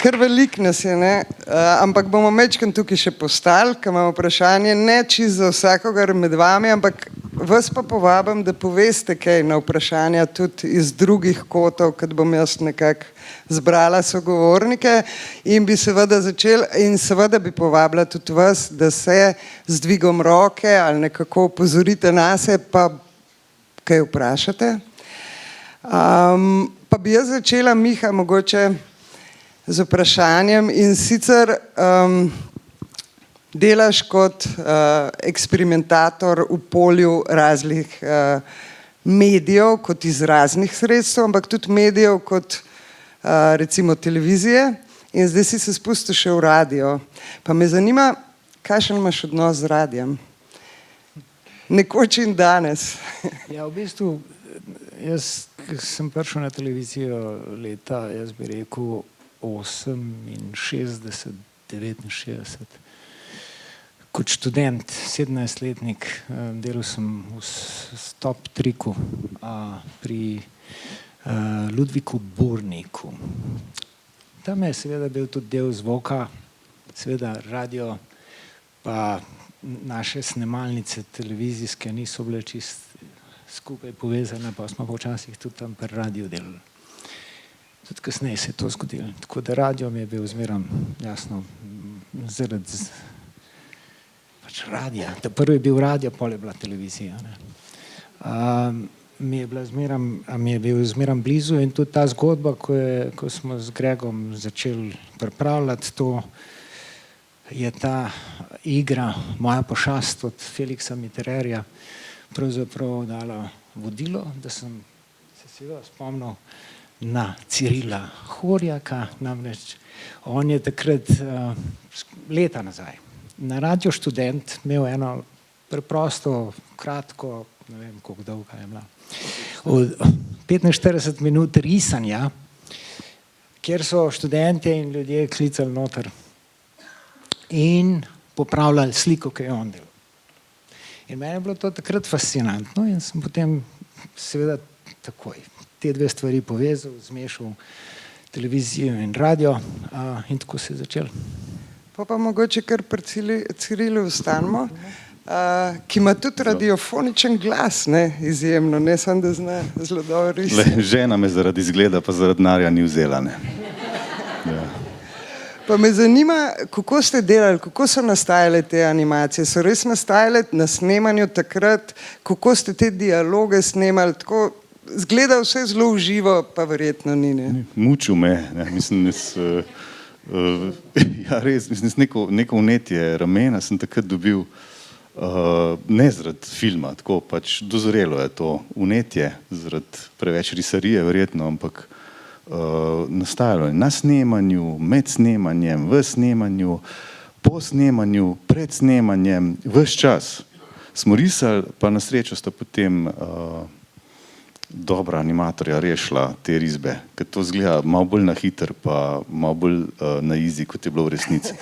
Kar veliko nas je, ne? Ampak bomo mečkam tukaj še postali, ker imamo vprašanje ne čisto za vsakogar med vami, ampak vas pa povabim, da poveste kaj na vprašanja tudi iz drugih kotov, kad bom jaz nekako zbrala sogovornike in bi seveda začeli in seveda bi povabila tudi vas, da se z dvigom roke ali nekako opozorite nase, pa kaj vprašate. Pa bi jaz začela, Miha, mogoče z vprašanjem in sicer delaš kot eksperimentator v polju raznih medijev, kot iz raznih sredstev, ampak tudi medijev kot recimo televizije in zdaj si se spustil še v radio. Pa me zanima, kakšen imaš odnos z radijem? Nekoč in danes. Ja, v bistvu, jaz sem prišel na televizijo leta, jaz bi rekel, 68, 69. Kot študent, 17-letnik, delal sem v Stop Triku pri Ludviku Burniku. Tam je seveda bil tudi del zvoka, seveda radio, pa naše snemalnice televizijske niso bile čist skupaj povezane, pa smo počasih tudi tam pri radiju delali. Tudi kasneje se je to zgodilo. Tako da radio mi je bil zmeram, jasno, zaradi pač radija. Prvi je bil radio, pol je bila televizija. Mi je bil zmeram blizu in tudi ta zgodba, ko smo z Gregom začeli pripravljati to, je ta igra, moja pošast od Feliksa Mittererja pravzaprav dala vodilo, da sem se seveda spomnil na Cirila Horjaka, namreč on je takrat leta nazaj na Radio Študent imel eno preprosto, kratko, ne vem, koliko dolga je bila, 45 minut risanja, kjer so študentje in ljudje klicali noter in popravljali sliko, ki je on delal. In meni je bilo to takrat fascinantno in sem potem seveda takoj te dve stvari povezal, zmešal televizijo in radio in tako se je začel. Pa mogoče kar pri Cirilu ostanemo, ki ima tudi radiofoničen glas, ne, izjemno, ne samo da zna zelo dobro risati. Žena me zaradi izgleda pa zaradi denarja ni vzela, ne. Ja. Pa me zanima, kako ste delali, kako so nastajale te animacije? So res nastajale na snemanju takrat, kako ste te dialoge snemali, tako zgleda vse zelo v živo, pa verjetno ni, ne? Mučil me, ne, mislim, ja res, mislim, neko vnetje ramena sem takrat dobil, ne zaradi filma, tako pač dozorelo je to vnetje, zaradi preveč risarije verjetno, ampak nastajalo je na snemanju, med snemanjem, v snemanju, po snemanju, pred snemanjem, ves čas smo risali, pa na srečo sta potem dobra animatorja rešila te risbe, ker to zgleda malo bolj na hiter, pa malo bolj na easy, kot je bilo v resnici.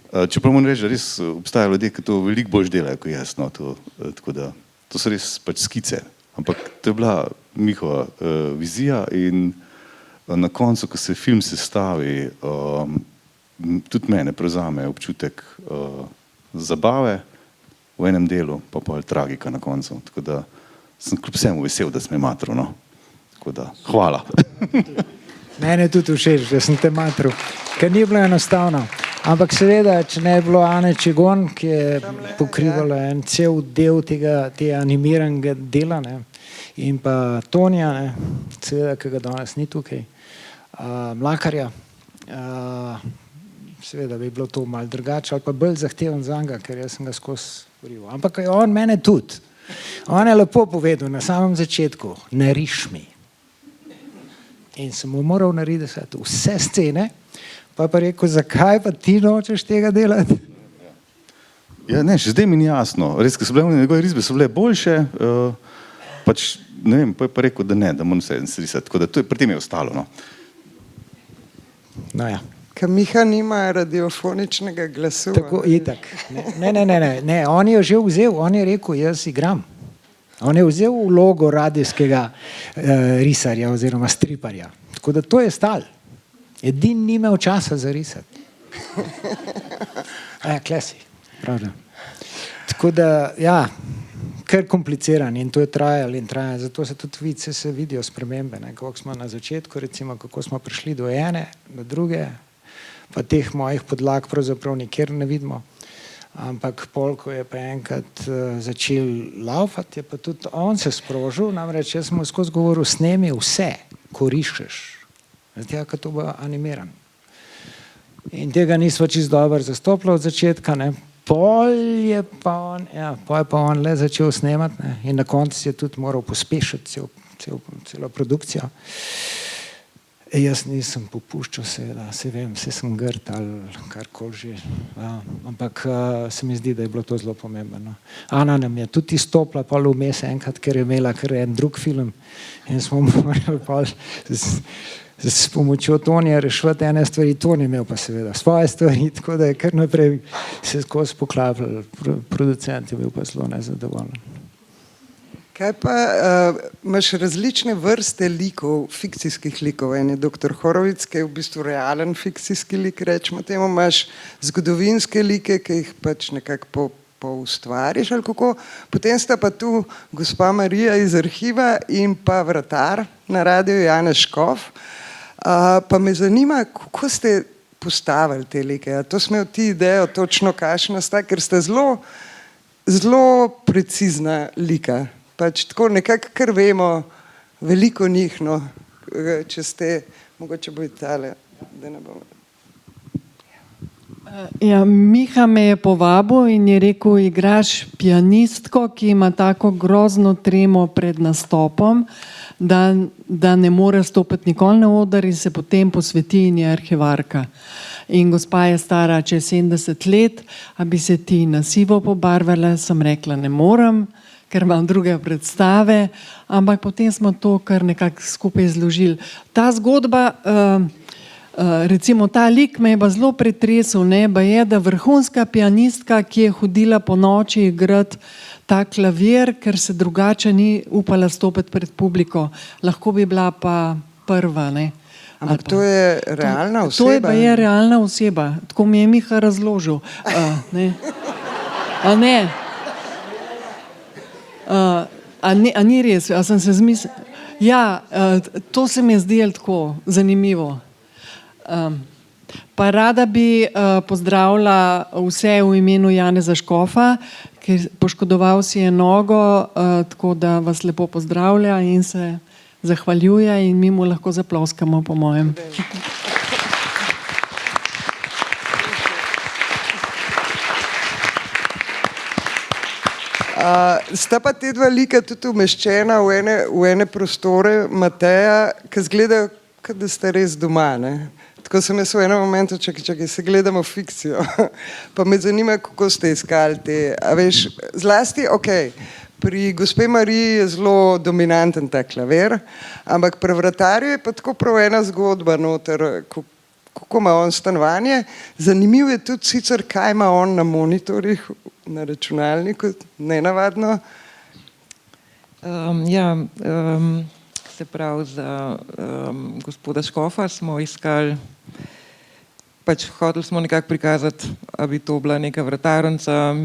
Čeprav moram reči, da res obstajajo ljudje, ki to veliko bolj delajo kot jaz, no, tako da to so res pač skice, ampak to je bila njihova vizija in na koncu, ko se film sestavi, tudi mene prevzame občutek zabave v enem delu, pa pol tragika na koncu, tako da sem kljub vsemu vesel, da sem je matro, no. Tako da, hvala. Mene je tudi všeč, da sem te matro, ker ni bilo enostavno. Ampak seveda, če ne je bilo Ane Čigon, ki je pokrivala en cel del te animiranega dela, ne, in pa Tonija, ne, seveda, ki ga danes ni tukaj, Mlakarja, seveda bi bilo to malo drugače, ali pa bolj zahteven za njega, ker jaz sem ga skozi vrival. Ampak on mene tudi. On je lepo povedal na samem začetku, nariš mi. In sem mu moral narediti vse scene, pa rekel, zakaj pa ti nočeš tega delati? Ja, ne, še zdaj mi ni jasno. Res, ker so bile njegove risbe, so bile boljše, pač, ne vem, pa je pa rekel, da ne, da moram se risati, tako da to je, pri tem je ostalo, no. No ja. Ker Miha nima radiofoničnega glasu. Tako, itak. Ne, on je že vzel, on je rekel, jaz igram. On je vzel vlogo radijskega risarja oziroma striparja. Tako da to je stal. Edini ni imel časa za risati. Klasi, pravda. Tako da, ja, kar kompliciran in to je trajalo in trajalo. Zato se tudi vidi, se vidijo spremembe, ne, kako smo na začetku, recimo, kako smo prišli do ene, do druge, pa teh mojih podlag pravzaprav nikjer ne vidimo. Ampak pol, ko je pa enkrat začel laufati, je pa tudi on se sprožil, namreč jaz sem mu skozi govoril, snemi vse, ko rišeš. Zato, ker to bo animiran. In tega nismo čisto dobro zastopili od začetka, ne. Pol je pa on le začel snemati, ne. In na koncu je tudi moral pospešiti celo produkcijo. Jaz nisem popuščal, seveda, se vem, se sem grd ali karkoli že. Ja. Ampak se mi zdi, da je bilo to zelo pomembno. Ana nam je tudi izstopila pol vmes enkrat, ker je imela kar en drug film in smo morali pol s pomočjo Tonija reševati ene stvari. Toni imel pa seveda svoje stvari, tako da je kar naprej se skozi poklapljal. Producent je bil pa zelo nezadovoljen. Kaj pa, imaš različne vrste likov, fikcijskih likov. En je doktor Horovic, ki je v bistvu realen fikcijski lik, rečemo temu, imaš zgodovinske like, ki jih pač nekako poustvariš ali kako. Potem sta pa tu gospa Marija iz arhiva in pa vratar na radiu Janez Škof. Pa me zanima, kako ste postavili te like. A to smo ti idejo točno kakšna sta, ker sta zelo precizna lika. Pač tako nekako, kar vemo, veliko njih, no, če ste, mogoče bo Italija, da ne bomo. Ja, Miha me je povabil in je rekel, igraš pianistko, ki ima tako grozno tremo pred nastopom, da ne more stopiti nikoli na oder in se potem posveti in je arhivarka. In gospa je stara čez 70 let, a bi se ti na sivo pobarvala, sem rekla, ne morem, ker imam druge predstave, ampak potem smo to kar nekako skupaj zložili. Ta zgodba, recimo ta lik me je pa zelo pretresel, ne, pa je, da vrhunska pianistka, ki je hodila po noči igrati ta klavir, ker se drugače ni upala stopiti pred publiko. Lahko bi bila pa prva, ne. Ampak to je realna oseba? To je pa je realna oseba, tako mi je Miha razložil. Ne. A ne? A ni res, a sem se zmislil? Ja, to se mi je zdelo tako zanimivo. Pa rada bi pozdravila vse v imenu Janeza Škofa, ker poškodoval si je nogo, tako da vas lepo pozdravlja in se zahvaljuje in mi mu lahko zaploskamo, po mojem. Sta pa te dva lika tudi umeščena v ene prostore Mateja, ki izgledajo, kot da sta res doma, ne. Tako sem jaz v enem momentu, čakaj, se gledamo fikcijo. Pa me zanima, kako ste iskali te, a veš, zlasti, pri gospe Mariji je zelo dominanten ta klavir, ampak pri vratarju je pa tako prav ena zgodba noter, kako ima on stanovanje. Zanimivo je tudi sicer, kaj ima on na monitorjih, na računalniku, nenavadno. Se pravi, za gospoda Škofa smo iskali, pač hoteli smo nekako prikazati, da bi to bila neka vratarnica.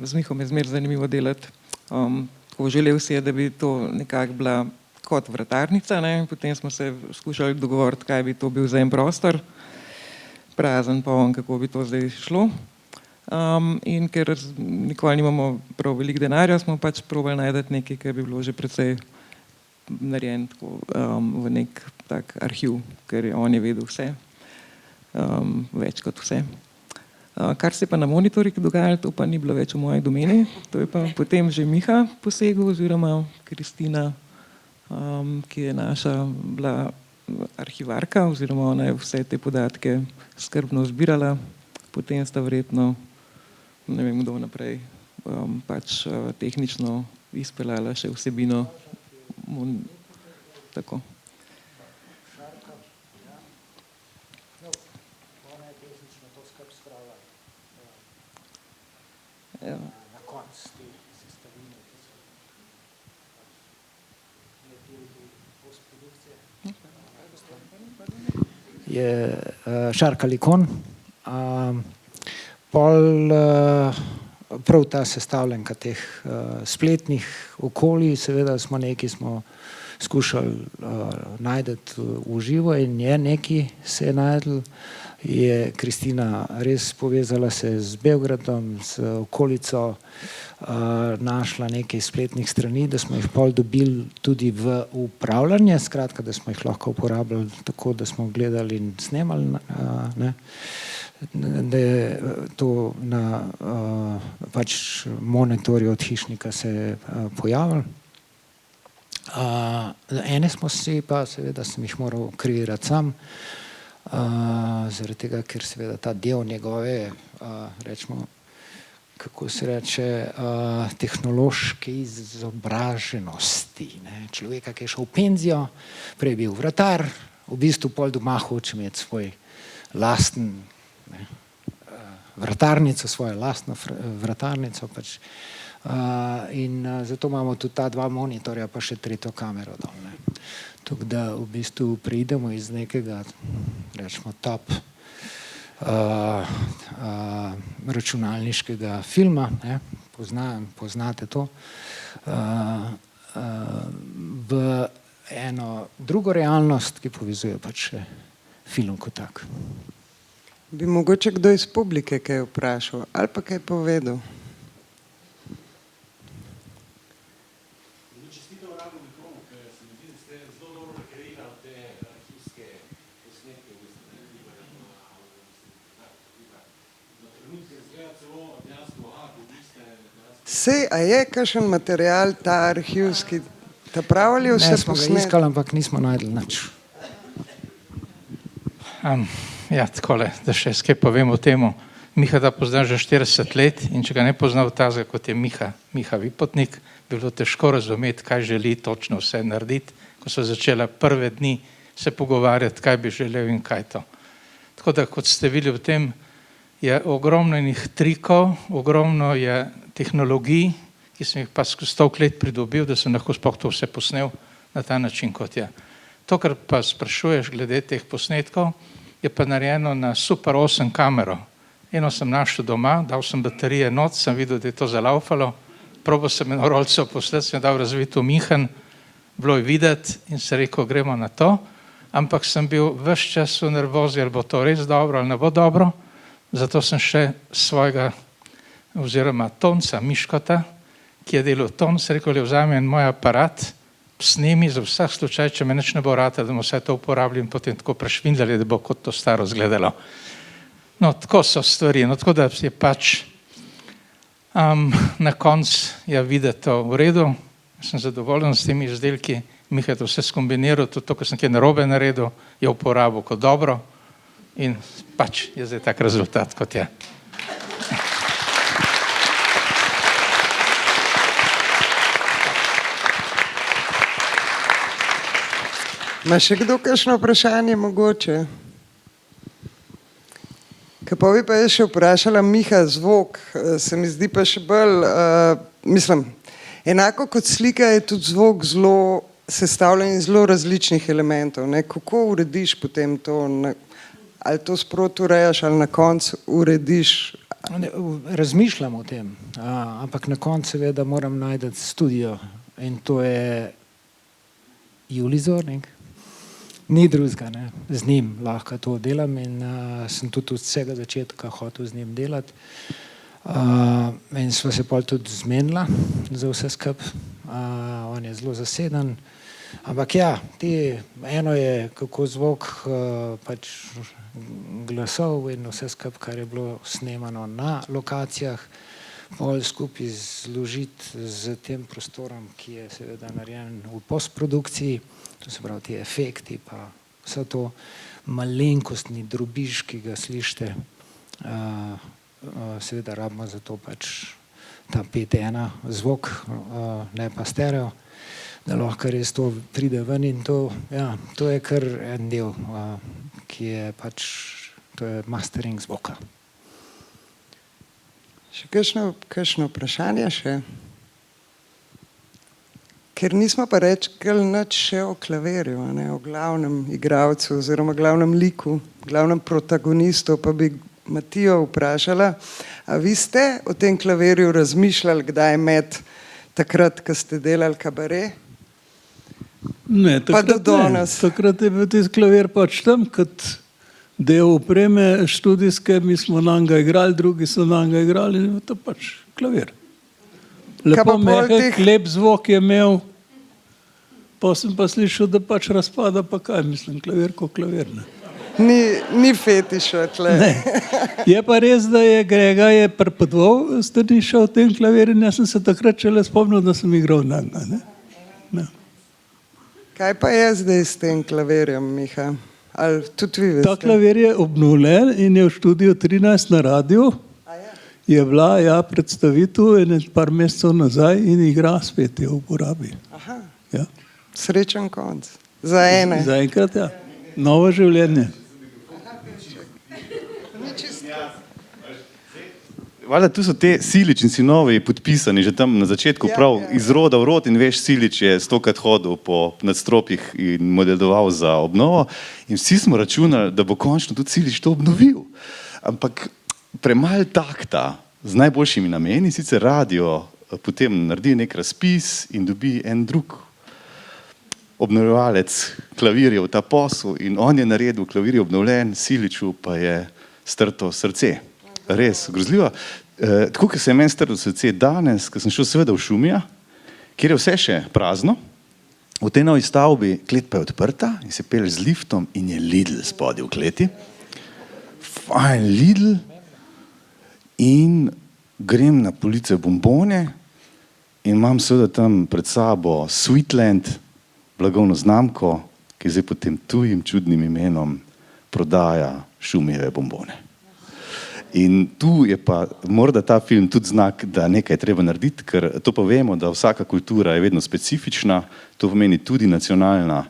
Z Mihom je zmeraj zanimivo delati. Tako želel si je, da bi to nekako bila kot vratarnica, ne. Potem smo se skušali dogovoriti, kaj bi to bil za en prostor, prazen pa on, kako bi to zdaj šlo. In ker nikoli nimamo prav veliko denarja, smo pač probali najti nekaj, kar bi bilo že precej narejen tako, v nek tak arhiv, ker on je vedel vse, več kot vse. Kar se je pa na monitorjih dogajalo, to pa ni bilo več v moji domeni, to je pa potem že Miha posegel oziroma Kristina, ki je naša bila arhivarka oziroma ona je vse te podatke skrbno zbirala, potem sta verjetno, ne vem kdo naprej, pač tehnično izpeljala še vsebino. Tako. Ja. je Shark Alicon. Pol prav ta sestavljanka teh spletnih okolij, seveda smo skušali najti v živo in je nekaj se je najdel. Je Kristina res povezala se z Beogradom, z okolico, našla nekaj spletnih strani, da smo jih pol dobili tudi v upravljanje, skratka, da smo jih lahko uporabljali tako, da smo gledali in snemali, ne. Da je to na pač monitorju od hišnika se pojavilo. Ene smo si pa, seveda sem jih moral kreirati sam, zaradi tega, ker seveda ta del njegove, rečemo, kako se reče, tehnološke izobraženosti, ne, človeka, ki je šel v penzijo, prej je bil vratar, v bistvu pol doma hoče imeti svoj lasten, ne, vratarnico, svojo lastno vratarnico pač. In zato imamo tudi ta dva monitorja, pa še tretjo kamero dol, ne. Tako da v bistvu preidemo iz nekega, rečemo, top računalniškega filma, ne, poznate to, v eno drugo realnost, ki povezuje pač film kot tak. Bi mogoče kdo iz publike kaj vprašal ali pa kaj povedal? Sej, a je kakšen material ta arhivski, ta prav ali vse smo ga posnet? iskali, ampak nismo našli nič. Ja, takole, da še skaj povem o temu. Miha da poznam že 40 let in če ga ne poznal tazga, kot je Miha Vipotnik, bi bilo težko razumeti, kaj želi točno vse narediti, ko so začela prve dni se pogovarjati, kaj bi želel in kaj to. Tako da, kot ste videli v tem, je ogromno enih trikov, ogromno je tehnologij, ki sem jih pa skozi toliko let pridobil, da sem lahko sploh to vse posnel na ta način, kot je. To, kar pa sprašuješ glede teh posnetkov, je pa narejeno na Super 8 kamero. Eno sem našel doma, dal sem baterije not, sem videl, da je to zalaufalo, probal sem eno rolco posnet, sem dal razvito Mihan, bilo je videti in se rekel, gremo na to, ampak sem bil ves čas v nervozi, ali bo to res dobro ali ne bo dobro, zato sem še svojega oziroma tonca Miškota, ki je delal ton, se rekel, vzami en moj aparat, snemi za vsak slučaj, če me nič ne bo rata, da bomo vse to uporabili in potem tako prešvindali, da bo kot to staro izgledalo. No, tako so stvari, no tako da je pač na koncu je videti to v redu, sem zadovoljen s temi izdelki, Miha je to vse skombiniral, tudi to, kar sem kaj narobe naredil, je uporabil kot dobro in pač je zdaj tak rezultat, kot je. Ma še kdo kakšno vprašanje mogoče? Kaj pa bi pa jaz še vprašala Miha, zvok, se mi zdi pa še bolj, mislim, enako kot slika je tudi zvok zelo sestavljen iz zelo različnih elementov, ne, kako urediš potem to, ali to sproti urejaš, ali na koncu urediš? Razmišljam o tem, ampak na koncu seveda moram najti studio in to je Julij Zornik. Ni drugega, ne. Z njim lahko to delam in sem tudi od vsega začetka hotel z njim delati. In sva se pol tudi zmenila za vse skupaj. On je zelo zaseden. Ampak ja, eno je kako zvok pač glasov in vse skupaj, kar je bilo snemano na lokacijah, pol skupaj zložiti z tem prostorom, ki je seveda narejen v postprodukciji, to se pravi ti efekti, pa vse to malenkostni drobiž, ki ga slišite, seveda rabimo za to pač ta 5:1 zvok, ne pa stereo, da lahko res to pride ven in to, ja, to je kar en del, ki je pač, to je mastering zvoka. Še kakšno vprašanje še? Ker nismo pa rekli nič še o klavirju, a ne, o glavnem igralcu oziroma glavnem liku, glavnem protagonistu, pa bi Matijo vprašala, a vi ste o tem klavirju razmišljali kdaj med takrat, ko ste delali kabaret? Ne, Pa do danes. Takrat je bil tisti klavir pač tam kot del opreme študijske, mi smo na njega igrali, drugi so na njega igrali in je bil to pač klavir. Kaj pa Lepo pol mehek, teh- lep zvok je imel, pa sem pa slišal, da pač razpada, pa kaj, mislim, klavir ko klavir, ne. Ni fetiša tle. Je pa res, da je Grega je prepodoval Staniša v tem klavir in jaz sem se takrat šele spomnil, da sem igral na njega, ne. Ne. Kaj pa je zdaj s tem klavirjem, Miha? Ali tudi vi veste? Ta klavir je obnovljen in je v študiju 13 na radiju. Je bila, ja, predstavitev in par mesecev nazaj in igra spet je v uporabi. Aha, Ja. srečen konc. Za ene. Zaenkrat, ja. Novo življenje. Valjda, tu so te Silič in sinovi podpisani že tam na začetku, Ja, prav ja. iz roda v rod in veš, Silič je stokrat hodil po nadstropjih in modeloval za obnovo in vsi smo računali, da bo končno tudi Silič to obnovil. Ampak premalo takta z najboljšimi nameni, sicer radio potem naredi nek razpis in dobi en drug obnovljalec klavirjev ta posel in on je naredil klavir je obnovljen, Siliču pa je strto srce. Res, grozljivo. Tako, kot se je meni strlo srce danes, ko sem šel seveda v Šumija, kjer je vse še prazno, v tej novi stavbi klet pa je odprta in se pelješ z liftom in je Lidl spodaj v kleti. Fajn Lidl in grem na police bombone in imam seveda tam pred sabo Sweetland, blagovno znamko, ki zdaj pod tem tujim čudnim imenom prodaja Šumijeve bombone. In tu je pa morda ta film tudi znak, da nekaj je treba narediti, ker to pa vemo, da vsaka kultura je vedno specifična, to pomeni tudi nacionalna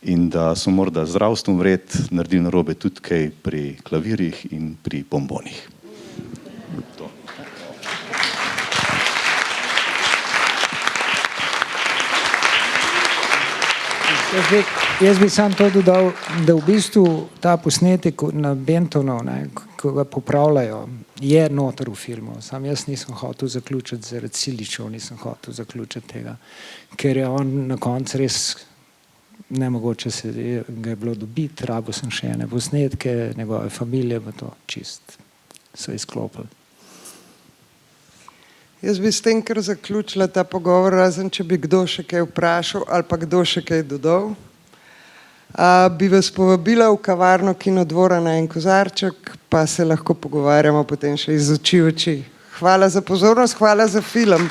in da so morda zdravstvom vred naredili narobe tudi kaj pri klavirjih in pri bombonih. Jaz bi sam to dodal, da v bistvu ta posnetek na Bentonov, ne, ko ga popravljajo, je noter v filmu. Sam jaz nisem hotel zaključiti zaradi Siličev, nisem hotel zaključiti tega, ker je on na koncu res nemogoče se ga je bilo dobiti, rabil sem še ene posnetke, njegove familije, pa to čist so izklopili. Jaz bi s tem kar zaključila ta pogovor, razen če bi kdo še kaj vprašal ali pa kdo še kaj dodal. Bi vas povabila v kavarno Kinodvora na en kozarček, pa se lahko pogovarjamo potem še iz oči v oči. Hvala za pozornost, hvala za film.